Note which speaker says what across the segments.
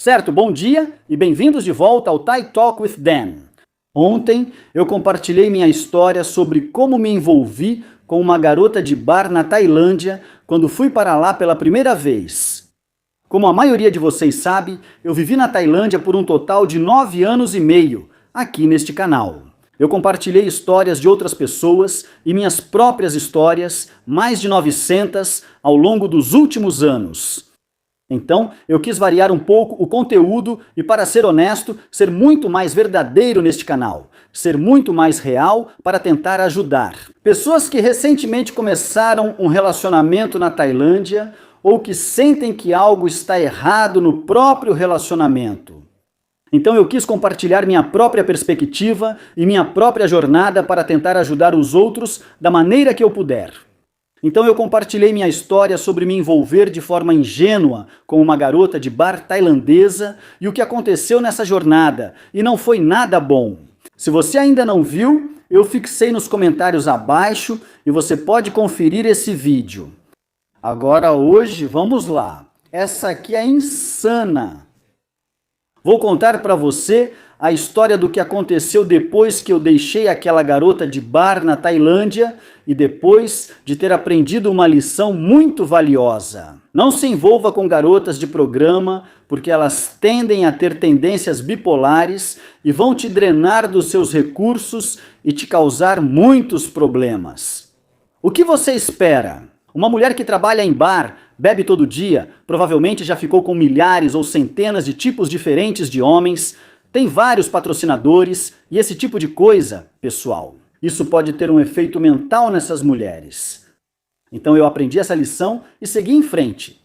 Speaker 1: Certo, bom dia e bem-vindos de volta ao Thai Talk with Dan. Ontem eu compartilhei minha história sobre como me envolvi com uma garota de bar na Tailândia quando fui para lá pela primeira vez. Como a maioria de vocês sabe, eu vivi na Tailândia por um total de 9 anos e meio, aqui neste canal. Eu compartilhei histórias de outras pessoas e minhas próprias histórias, mais de 900, ao longo dos últimos anos. Então, eu quis variar um pouco o conteúdo e, para ser honesto, ser muito mais verdadeiro neste canal, ser muito mais real para tentar ajudar. Pessoas que recentemente começaram um relacionamento na Tailândia ou que sentem que algo está errado no próprio relacionamento. Então eu quis compartilhar minha própria perspectiva e minha própria jornada para tentar ajudar os outros da maneira que eu puder. Então eu compartilhei minha história sobre me envolver de forma ingênua com uma garota de bar tailandesa e o que aconteceu nessa jornada, e não foi nada bom. Se você ainda não viu, eu fixei nos comentários abaixo e você pode conferir esse vídeo. Agora hoje, vamos lá. Essa aqui é insana. Vou contar para você a história do que aconteceu depois que eu deixei aquela garota de bar na Tailândia e depois de ter aprendido uma lição muito valiosa. Não se envolva com garotas de programa, porque elas tendem a ter tendências bipolares e vão te drenar dos seus recursos e te causar muitos problemas. O que você espera? Uma mulher que trabalha em bar, bebe todo dia, provavelmente já ficou com milhares ou centenas de tipos diferentes de homens, tem vários patrocinadores e esse tipo de coisa, pessoal, isso pode ter um efeito mental nessas mulheres. Então eu aprendi essa lição e segui em frente.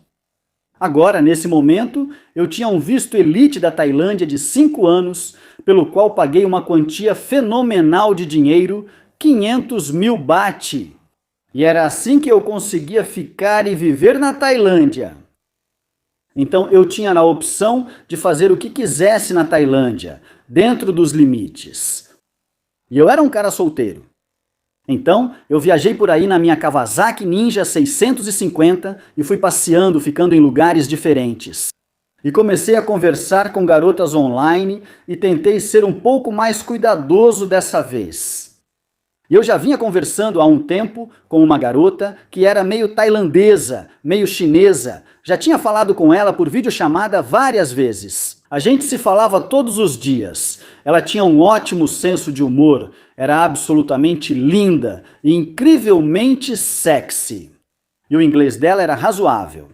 Speaker 1: Agora, nesse momento, eu tinha um visto elite da Tailândia de 5 anos, pelo qual paguei uma quantia fenomenal de dinheiro, 500 mil baht. E era assim que eu conseguia ficar e viver na Tailândia. Então eu tinha a opção de fazer o que quisesse na Tailândia, dentro dos limites. E eu era um cara solteiro. Então eu viajei por aí na minha Kawasaki Ninja 650 e fui passeando, ficando em lugares diferentes. E comecei a conversar com garotas online e tentei ser um pouco mais cuidadoso dessa vez. E eu já vinha conversando há um tempo com uma garota que era meio tailandesa, meio chinesa. Já tinha falado com ela por videochamada várias vezes. A gente se falava todos os dias. Ela tinha um ótimo senso de humor, era absolutamente linda e incrivelmente sexy. E o inglês dela era razoável.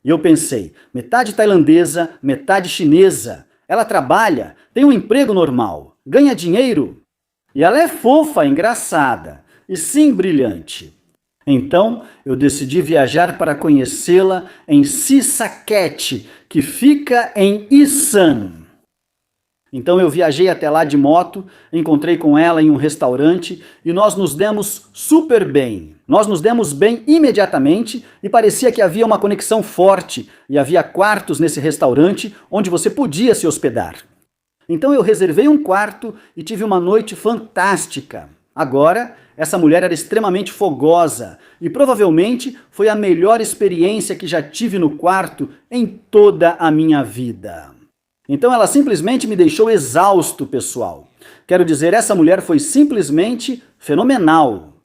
Speaker 1: E eu pensei, metade tailandesa, metade chinesa. Ela trabalha, tem um emprego normal, ganha dinheiro. E ela é fofa, engraçada e sim brilhante. Então eu decidi viajar para conhecê-la em Sisaket, que fica em Isan. Então eu viajei até lá de moto, encontrei com ela em um restaurante e nós nos demos super bem. Nós nos demos bem imediatamente e parecia que havia uma conexão forte e havia quartos nesse restaurante onde você podia se hospedar. Então eu reservei um quarto e tive uma noite fantástica. Agora, essa mulher era extremamente fogosa e provavelmente foi a melhor experiência que já tive no quarto em toda a minha vida. Então ela simplesmente me deixou exausto, pessoal. Quero dizer, essa mulher foi simplesmente fenomenal.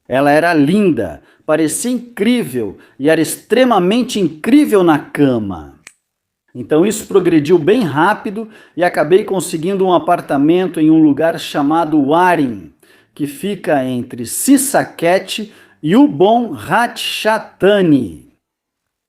Speaker 1: Ela era linda, parecia incrível e era extremamente incrível na cama. Então isso progrediu bem rápido e acabei conseguindo um apartamento em um lugar chamado Waring, que fica entre Sisaket e Ubon Ratchathani.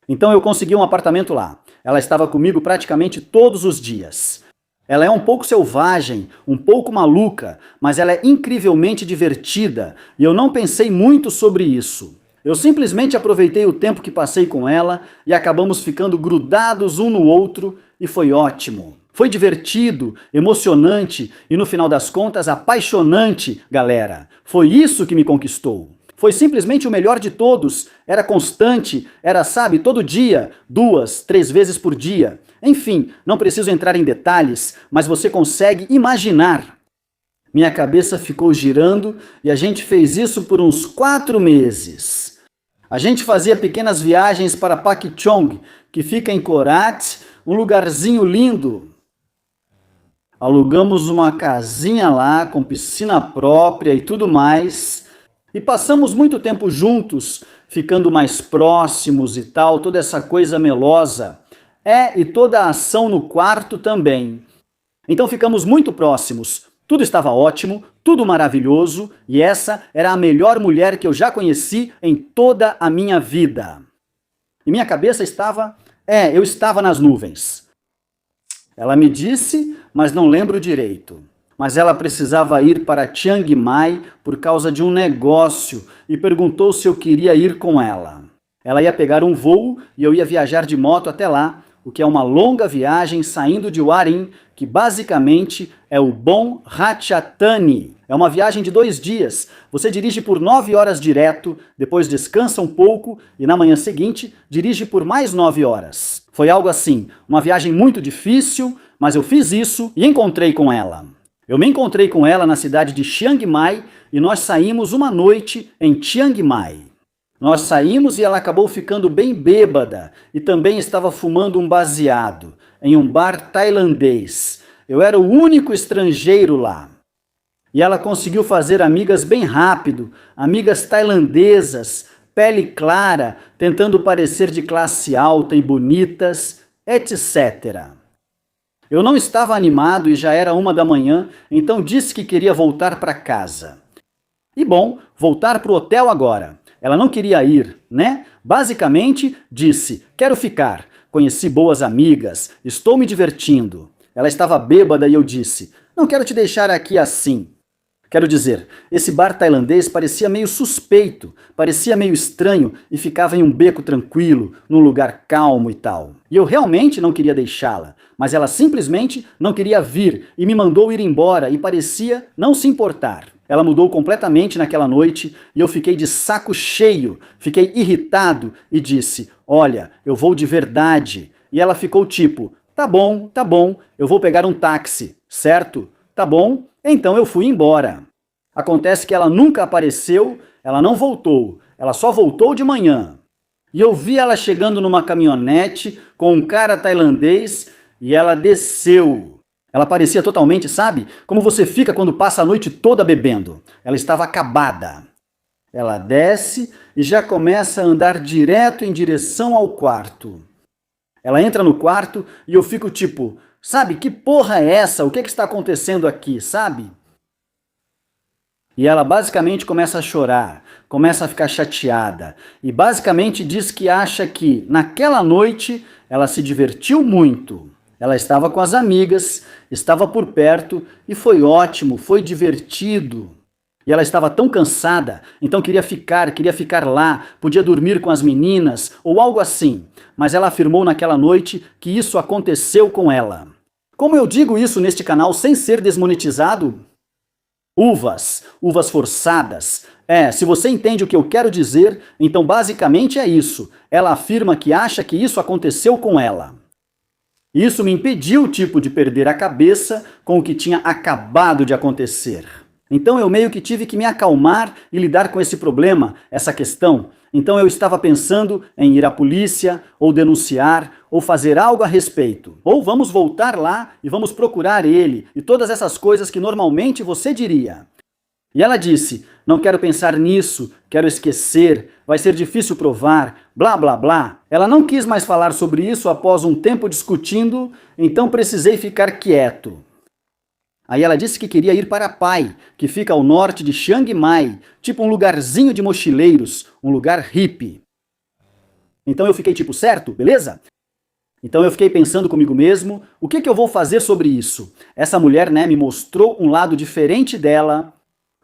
Speaker 1: Então eu consegui um apartamento lá. Ela estava comigo praticamente todos os dias. Ela é um pouco selvagem, um pouco maluca, mas ela é incrivelmente divertida e eu não pensei muito sobre isso. Eu simplesmente aproveitei o tempo que passei com ela e acabamos ficando grudados um no outro e foi ótimo. Foi divertido, emocionante e no final das contas apaixonante, galera. Foi isso que me conquistou. Foi simplesmente o melhor de todos. Era constante, era, sabe, todo dia, 2, 3 vezes por dia. Enfim, não preciso entrar em detalhes, mas você consegue imaginar. Minha cabeça ficou girando e a gente fez isso por uns 4 meses. A gente fazia pequenas viagens para Paquichong, que fica em Korat, um lugarzinho lindo. Alugamos uma casinha lá, com piscina própria e tudo mais. E passamos muito tempo juntos, ficando mais próximos e tal, toda essa coisa melosa. E toda a ação no quarto também. Então ficamos muito próximos. Tudo estava ótimo, tudo maravilhoso, e essa era a melhor mulher que eu já conheci em toda a minha vida. E minha cabeça estava... eu estava nas nuvens. Ela me disse, mas não lembro direito. Mas ela precisava ir para Chiang Mai por causa de um negócio e perguntou se eu queria ir com ela. Ela ia pegar um voo e eu ia viajar de moto até lá, o que é uma longa viagem saindo de Warin, que basicamente é o Bom Ratchathani. É uma viagem de 2 dias. Você dirige por 9 horas direto, depois descansa um pouco e na manhã seguinte dirige por mais 9 horas. Foi algo assim, uma viagem muito difícil, mas eu fiz isso e encontrei com ela. Eu me encontrei com ela na cidade de Chiang Mai e nós saímos uma noite em Chiang Mai. Nós saímos e ela acabou ficando bem bêbada e também estava fumando um baseado em um bar tailandês. Eu era o único estrangeiro lá. E ela conseguiu fazer amigas bem rápido, amigas tailandesas, pele clara, tentando parecer de classe alta e bonitas, etc. Eu não estava animado e já era 1 da manhã, então disse que queria voltar para casa. E bom, voltar para o hotel agora. Ela não queria ir, né? Basicamente, disse, quero ficar, conheci boas amigas, estou me divertindo. Ela estava bêbada e eu disse, não quero te deixar aqui assim. Quero dizer, esse bar tailandês parecia meio suspeito, parecia meio estranho e ficava em um beco tranquilo, num lugar calmo e tal. E eu realmente não queria deixá-la, mas ela simplesmente não queria vir e me mandou ir embora e parecia não se importar. Ela mudou completamente naquela noite e eu fiquei de saco cheio, fiquei irritado e disse, olha, eu vou de verdade. E ela ficou tipo, tá bom, eu vou pegar um táxi, certo? Tá bom, então eu fui embora. Acontece que ela nunca apareceu, ela não voltou, ela só voltou de manhã. E eu vi ela chegando numa caminhonete com um cara tailandês e ela desceu. Ela parecia totalmente, sabe? Como você fica quando passa a noite toda bebendo. Ela estava acabada. Ela desce e já começa a andar direto em direção ao quarto. Ela entra no quarto e eu fico tipo, sabe, que porra é essa? O que está acontecendo aqui, sabe? E ela basicamente começa a chorar, começa a ficar chateada. E basicamente diz que acha que naquela noite ela se divertiu muito. Ela estava com as amigas, estava por perto e foi ótimo, foi divertido. E ela estava tão cansada, então queria ficar lá, podia dormir com as meninas ou algo assim. Mas ela afirmou naquela noite que isso aconteceu com ela. Como eu digo isso neste canal sem ser desmonetizado? Uvas forçadas. Se você entende o que eu quero dizer, então basicamente é isso. Ela afirma que acha que isso aconteceu com ela. Isso me impediu, tipo, de perder a cabeça com o que tinha acabado de acontecer. Então eu meio que tive que me acalmar e lidar com esse problema, essa questão. Então eu estava pensando em ir à polícia, ou denunciar, ou fazer algo a respeito. Ou vamos voltar lá e vamos procurar ele, e todas essas coisas que normalmente você diria. E ela disse, não quero pensar nisso, quero esquecer, vai ser difícil provar, blá blá blá. Ela não quis mais falar sobre isso após um tempo discutindo, então precisei ficar quieto. Aí ela disse que queria ir para Pai, que fica ao norte de Chiang Mai, tipo um lugarzinho de mochileiros, um lugar hippie. Então eu fiquei tipo, certo, beleza? Então eu fiquei pensando comigo mesmo, o que eu vou fazer sobre isso? Essa mulher, me mostrou um lado diferente dela.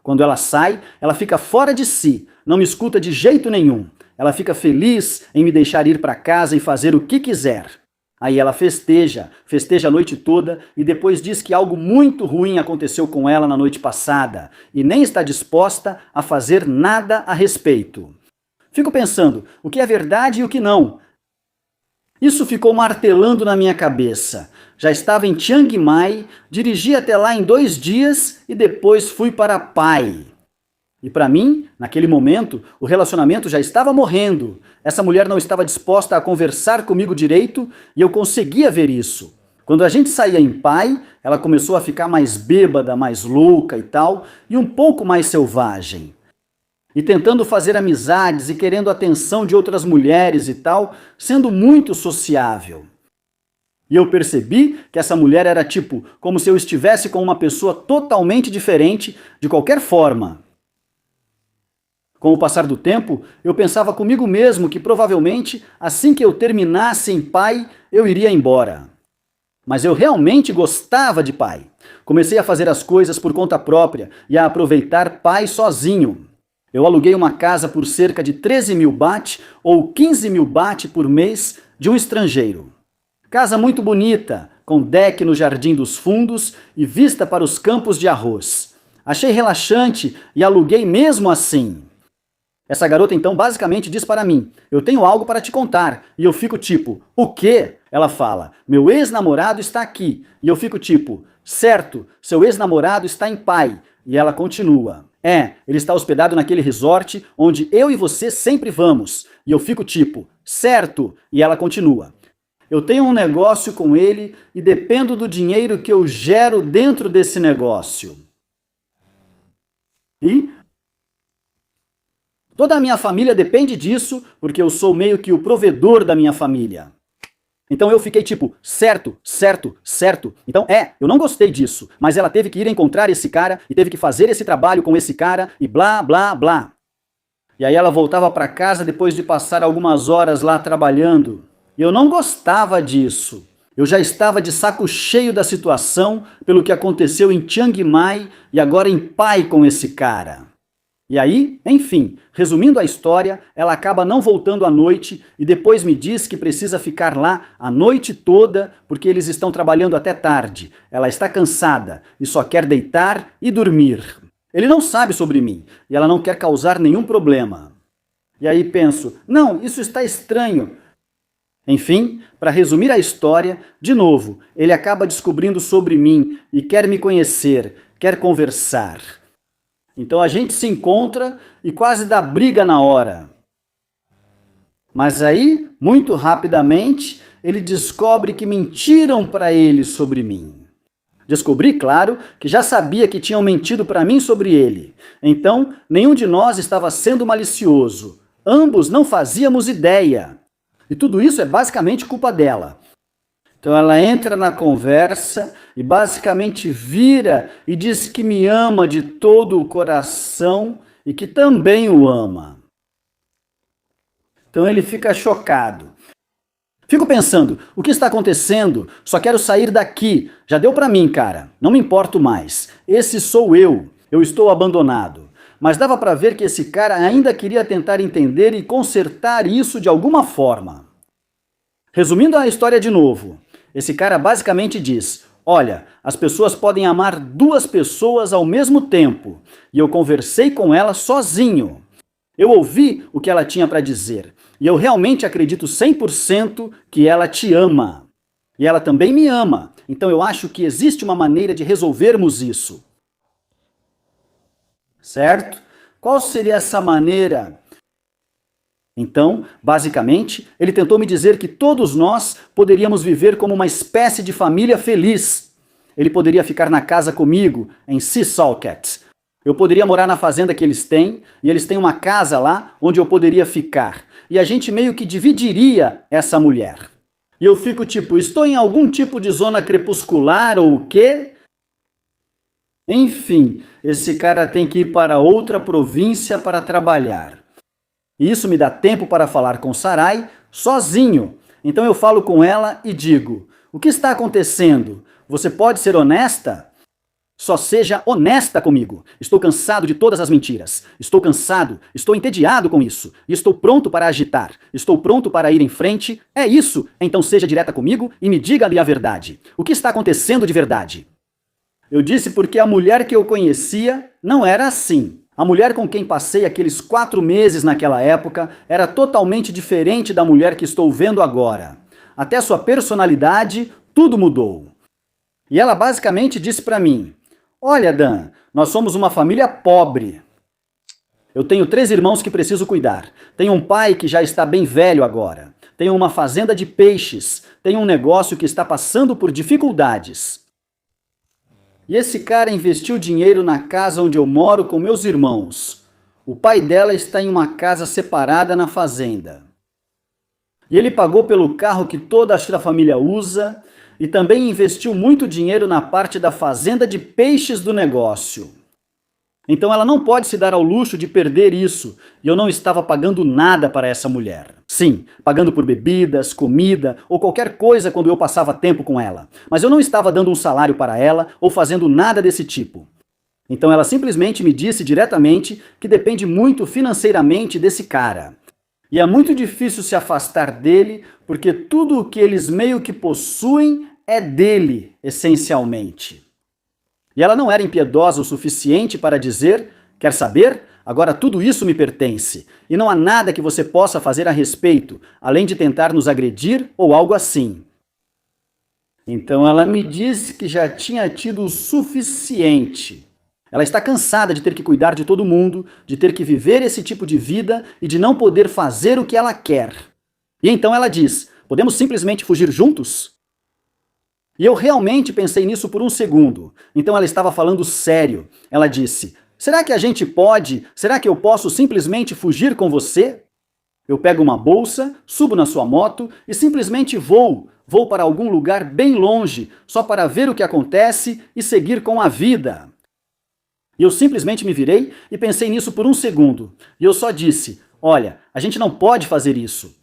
Speaker 1: Quando ela sai, ela fica fora de si, não me escuta de jeito nenhum. Ela fica feliz em me deixar ir para casa e fazer o que quiser. Aí ela festeja a noite toda e depois diz que algo muito ruim aconteceu com ela na noite passada e nem está disposta a fazer nada a respeito. Fico pensando, o que é verdade e o que não? Isso ficou martelando na minha cabeça. Já estava em Chiang Mai, dirigi até lá em 2 dias e depois fui para Pai. E para mim, naquele momento, o relacionamento já estava morrendo. Essa mulher não estava disposta a conversar comigo direito e eu conseguia ver isso. Quando a gente saía em pai, ela começou a ficar mais bêbada, mais louca e tal, e um pouco mais selvagem. E tentando fazer amizades e querendo a atenção de outras mulheres e tal, sendo muito sociável. E eu percebi que essa mulher era tipo, como se eu estivesse com uma pessoa totalmente diferente de qualquer forma. Com o passar do tempo, eu pensava comigo mesmo que provavelmente, assim que eu terminasse em pai, eu iria embora. Mas eu realmente gostava de pai. Comecei a fazer as coisas por conta própria e a aproveitar pai sozinho. Eu aluguei uma casa por cerca de 13 mil baht ou 15 mil baht por mês de um estrangeiro. Casa muito bonita, com deck no jardim dos fundos e vista para os campos de arroz. Achei relaxante e aluguei mesmo assim. Essa garota então basicamente diz para mim, eu tenho algo para te contar, e eu fico tipo, o quê? Ela fala, meu ex-namorado está aqui, e eu fico tipo, certo, seu ex-namorado está em pai, e ela continua, ele está hospedado naquele resort onde eu e você sempre vamos, e eu fico tipo, certo, e ela continua, eu tenho um negócio com ele e dependo do dinheiro que eu gero dentro desse negócio. E toda a minha família depende disso, porque eu sou meio que o provedor da minha família. Então eu fiquei tipo, certo, certo, certo. Então eu não gostei disso, mas ela teve que ir encontrar esse cara e teve que fazer esse trabalho com esse cara e blá, blá, blá. E aí ela voltava para casa depois de passar algumas horas lá trabalhando. E eu não gostava disso. Eu já estava de saco cheio da situação pelo que aconteceu em Chiang Mai e agora em Pai com esse cara. E aí, enfim, resumindo a história, ela acaba não voltando à noite e depois me diz que precisa ficar lá a noite toda porque eles estão trabalhando até tarde. Ela está cansada e só quer deitar e dormir. Ele não sabe sobre mim e ela não quer causar nenhum problema. E aí penso, não, isso está estranho. Enfim, para resumir a história, de novo, ele acaba descobrindo sobre mim e quer me conhecer, quer conversar. Então a gente se encontra e quase dá briga na hora. Mas aí, muito rapidamente, ele descobre que mentiram para ele sobre mim. Descobri, claro, que já sabia que tinham mentido para mim sobre ele. Então, nenhum de nós estava sendo malicioso. Ambos não fazíamos ideia. E tudo isso é basicamente culpa dela. Então ela entra na conversa e basicamente vira e diz que me ama de todo o coração e que também o ama. Então ele fica chocado. Fico pensando, o que está acontecendo? Só quero sair daqui. Já deu pra mim, cara. Não me importo mais. Esse sou eu. Eu estou abandonado. Mas dava pra ver que esse cara ainda queria tentar entender e consertar isso de alguma forma. Resumindo a história de novo, esse cara basicamente diz, olha, as pessoas podem amar duas pessoas ao mesmo tempo. E eu conversei com ela sozinho. Eu ouvi o que ela tinha para dizer. E eu realmente acredito 100% que ela te ama. E ela também me ama. Então eu acho que existe uma maneira de resolvermos isso. Certo? Qual seria essa maneira? Então, basicamente, ele tentou me dizer que todos nós poderíamos viver como uma espécie de família feliz. Ele poderia ficar na casa comigo, em Sea Salket. Eu poderia morar na fazenda que eles têm, e eles têm uma casa lá onde eu poderia ficar. E a gente meio que dividiria essa mulher. E eu fico tipo, estou em algum tipo de zona crepuscular ou o quê? Enfim, esse cara tem que ir para outra província para trabalhar. E isso me dá tempo para falar com Sarai sozinho. Então eu falo com ela e digo, o que está acontecendo? Você pode ser honesta? Só seja honesta comigo. Estou cansado de todas as mentiras. Estou cansado, estou entediado com isso. E estou pronto para agitar. Estou pronto para ir em frente. É isso. Então seja direta comigo e me diga-lhe a verdade. O que está acontecendo de verdade? Eu disse porque a mulher que eu conhecia não era assim. A mulher com quem passei aqueles 4 meses naquela época era totalmente diferente da mulher que estou vendo agora. Até sua personalidade, tudo mudou. E ela basicamente disse para mim, olha Dan, nós somos uma família pobre. Eu tenho 3 irmãos que preciso cuidar. Tenho um pai que já está bem velho agora. Tenho uma fazenda de peixes. Tenho um negócio que está passando por dificuldades. E esse cara investiu dinheiro na casa onde eu moro com meus irmãos. O pai dela está em uma casa separada na fazenda. E ele pagou pelo carro que toda a família usa e também investiu muito dinheiro na parte da fazenda de peixes do negócio. Então ela não pode se dar ao luxo de perder isso, e eu não estava pagando nada para essa mulher. Sim, pagando por bebidas, comida ou qualquer coisa quando eu passava tempo com ela, mas eu não estava dando um salário para ela ou fazendo nada desse tipo. Então ela simplesmente me disse diretamente que depende muito financeiramente desse cara. E é muito difícil se afastar dele, porque tudo o que eles meio que possuem é dele, essencialmente. E ela não era impiedosa o suficiente para dizer: quer saber? Agora tudo isso me pertence, e não há nada que você possa fazer a respeito, além de tentar nos agredir ou algo assim. Então ela me disse que já tinha tido o suficiente. Ela está cansada de ter que cuidar de todo mundo, de ter que viver esse tipo de vida e de não poder fazer o que ela quer. E então ela diz: podemos simplesmente fugir juntos? E eu realmente pensei nisso por um segundo. Então ela estava falando sério. Ela disse: será que a gente pode? Será que eu posso simplesmente fugir com você? Eu pego uma bolsa, subo na sua moto e simplesmente vou. Vou para algum lugar bem longe, só para ver o que acontece e seguir com a vida. E eu simplesmente me virei e pensei nisso por um segundo. E eu só disse: olha, a gente não pode fazer isso.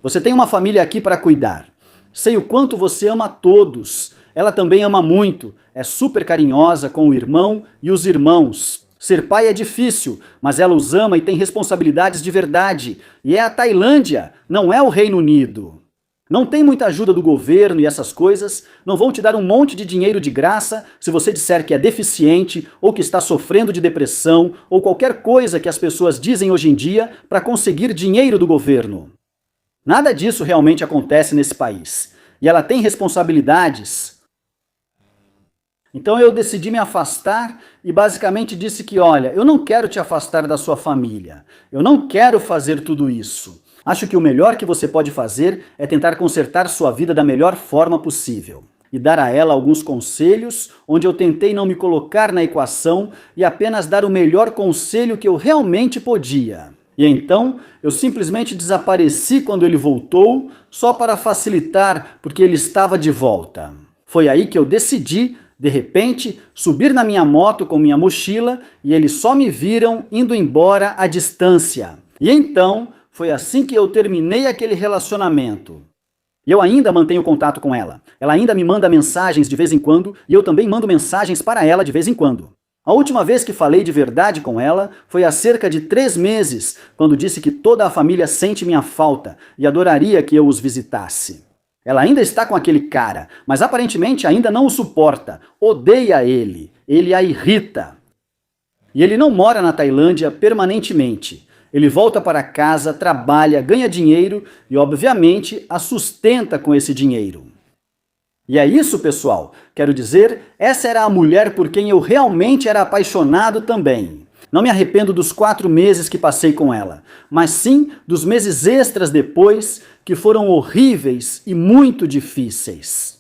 Speaker 1: Você tem uma família aqui para cuidar. Sei o quanto você ama todos. Ela também ama muito. É super carinhosa com o irmão e os irmãos. Ser pai é difícil, mas ela os ama e tem responsabilidades de verdade. E é a Tailândia, não é o Reino Unido. Não tem muita ajuda do governo e essas coisas. Não vão te dar um monte de dinheiro de graça se você disser que é deficiente ou que está sofrendo de depressão ou qualquer coisa que as pessoas dizem hoje em dia para conseguir dinheiro do governo. Nada disso realmente acontece nesse país. E ela tem responsabilidades. Então eu decidi me afastar e basicamente disse que, olha, eu não quero te afastar da sua família. Eu não quero fazer tudo isso. Acho que o melhor que você pode fazer é tentar consertar sua vida da melhor forma possível. E dar a ela alguns conselhos, onde eu tentei não me colocar na equação e apenas dar o melhor conselho que eu realmente podia. E então, eu simplesmente desapareci quando ele voltou, só para facilitar, porque ele estava de volta. Foi aí que eu decidi, de repente, subir na minha moto com minha mochila e eles só me viram indo embora à distância. E então, foi assim que eu terminei aquele relacionamento. E eu ainda mantenho contato com ela. Ela ainda me manda mensagens de vez em quando e eu também mando mensagens para ela de vez em quando. A última vez que falei de verdade com ela foi há cerca de 3 meses, quando disse que toda a família sente minha falta e adoraria que eu os visitasse. Ela ainda está com aquele cara, mas aparentemente ainda não o suporta, odeia ele a irrita. E ele não mora na Tailândia permanentemente. Ele volta para casa, trabalha, ganha dinheiro e, obviamente, a sustenta com esse dinheiro. E é isso, pessoal. Quero dizer, essa era a mulher por quem eu realmente era apaixonado também. Não me arrependo dos 4 meses que passei com ela, mas sim dos meses extras depois, que foram horríveis e muito difíceis.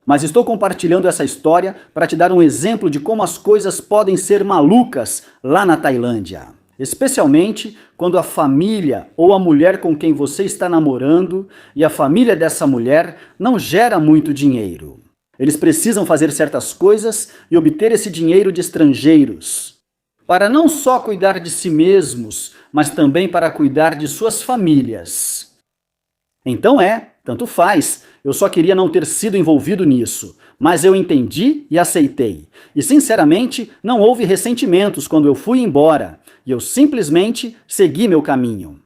Speaker 1: Mas estou compartilhando essa história para te dar um exemplo de como as coisas podem ser malucas lá na Tailândia. Especialmente quando a família ou a mulher com quem você está namorando e a família dessa mulher não gera muito dinheiro. Eles precisam fazer certas coisas e obter esse dinheiro de estrangeiros, para não só cuidar de si mesmos, mas também para cuidar de suas famílias. Então tanto faz, eu só queria não ter sido envolvido nisso, mas eu entendi e aceitei. E sinceramente, não houve ressentimentos quando eu fui embora, e eu simplesmente segui meu caminho.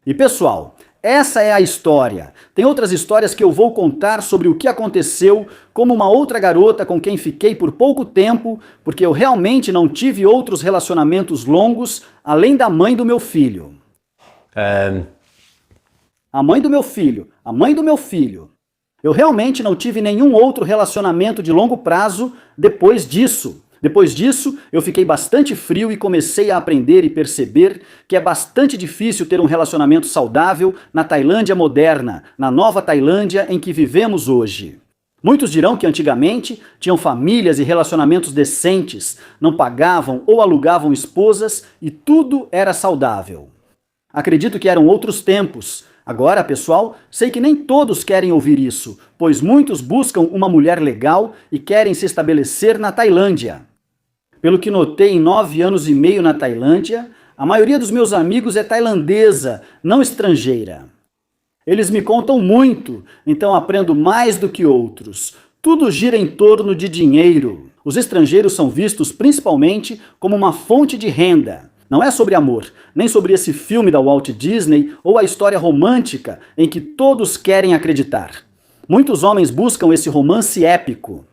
Speaker 1: E pessoal, essa é a história. Tem outras histórias que eu vou contar sobre o que aconteceu, como uma outra garota com quem fiquei por pouco tempo, porque eu realmente não tive outros relacionamentos longos, além da mãe do meu filho. A mãe do meu filho. Eu realmente não tive nenhum outro relacionamento de longo prazo depois disso. Depois disso, eu fiquei bastante frio e comecei a aprender e perceber que é bastante difícil ter um relacionamento saudável na Tailândia moderna, na nova Tailândia em que vivemos hoje. Muitos dirão que antigamente tinham famílias e relacionamentos decentes, não pagavam ou alugavam esposas e tudo era saudável. Acredito que eram outros tempos. Agora, pessoal, sei que nem todos querem ouvir isso, pois muitos buscam uma mulher legal e querem se estabelecer na Tailândia. Pelo que notei em 9 anos e meio na Tailândia, a maioria dos meus amigos é tailandesa, não estrangeira. Eles me contam muito, então aprendo mais do que outros. Tudo gira em torno de dinheiro. Os estrangeiros são vistos principalmente como uma fonte de renda. Não é sobre amor, nem sobre esse filme da Walt Disney ou a história romântica em que todos querem acreditar. Muitos homens buscam esse romance épico.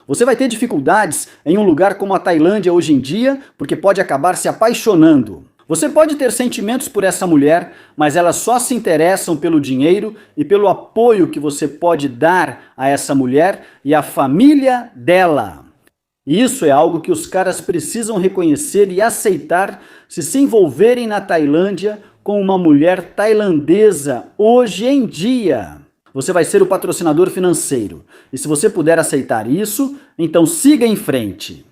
Speaker 1: Você vai ter dificuldades em um lugar como a Tailândia hoje em dia, porque pode acabar se apaixonando. Você pode ter sentimentos por essa mulher, mas elas só se interessam pelo dinheiro e pelo apoio que você pode dar a essa mulher e à família dela. E isso é algo que os caras precisam reconhecer e aceitar se envolverem na Tailândia com uma mulher tailandesa hoje em dia. Você vai ser o patrocinador financeiro. E se você puder aceitar isso, então siga em frente.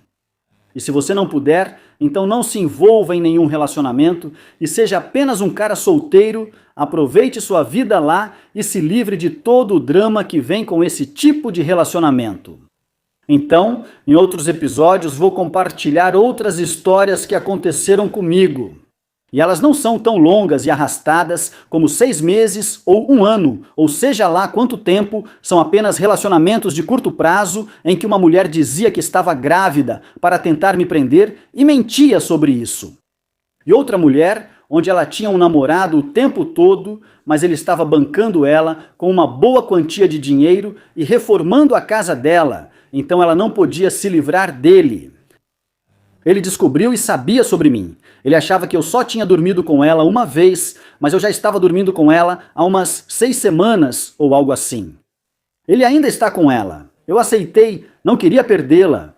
Speaker 1: E se você não puder, então não se envolva em nenhum relacionamento e seja apenas um cara solteiro, aproveite sua vida lá e se livre de todo o drama que vem com esse tipo de relacionamento. Então, em outros episódios, vou compartilhar outras histórias que aconteceram comigo. E elas não são tão longas e arrastadas como 6 meses ou 1 ano, ou seja lá quanto tempo, são apenas relacionamentos de curto prazo em que uma mulher dizia que estava grávida para tentar me prender e mentia sobre isso. E outra mulher, onde ela tinha um namorado o tempo todo, mas ele estava bancando ela com uma boa quantia de dinheiro e reformando a casa dela, então ela não podia se livrar dele. Ele descobriu e sabia sobre mim. Ele achava que eu só tinha dormido com ela uma vez, mas eu já estava dormindo com ela há umas 6 semanas ou algo assim. Ele ainda está com ela. Eu aceitei, não queria perdê-la.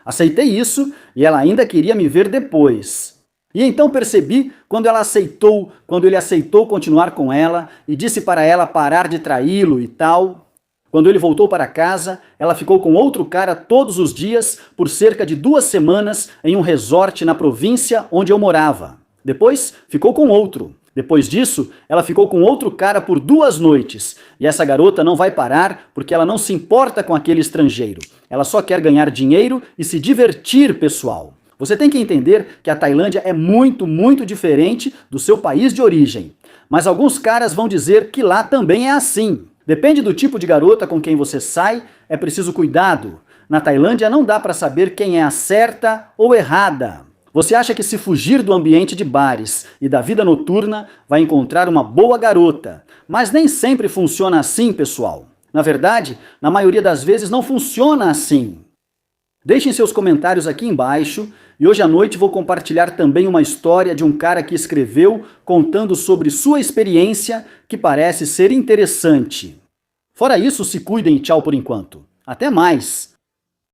Speaker 1: Aceitei isso e ela ainda queria me ver depois. E então percebi quando ele aceitou continuar com ela e disse para ela parar de traí-lo e tal. Quando ele voltou para casa, ela ficou com outro cara todos os dias por cerca de 2 semanas em um resort na província onde eu morava. Depois, ficou com outro. Depois disso, ela ficou com outro cara por 2 noites. E essa garota não vai parar porque ela não se importa com aquele estrangeiro. Ela só quer ganhar dinheiro e se divertir, pessoal. Você tem que entender que a Tailândia é muito, muito diferente do seu país de origem. Mas alguns caras vão dizer que lá também é assim. Depende do tipo de garota com quem você sai, é preciso cuidado. Na Tailândia não dá para saber quem é a certa ou errada. Você acha que se fugir do ambiente de bares e da vida noturna vai encontrar uma boa garota, mas nem sempre funciona assim, pessoal. Na verdade, na maioria das vezes não funciona assim. Deixem seus comentários aqui embaixo e hoje à noite vou compartilhar também uma história de um cara que escreveu contando sobre sua experiência que parece ser interessante. Fora isso, se cuidem e tchau por enquanto. Até mais!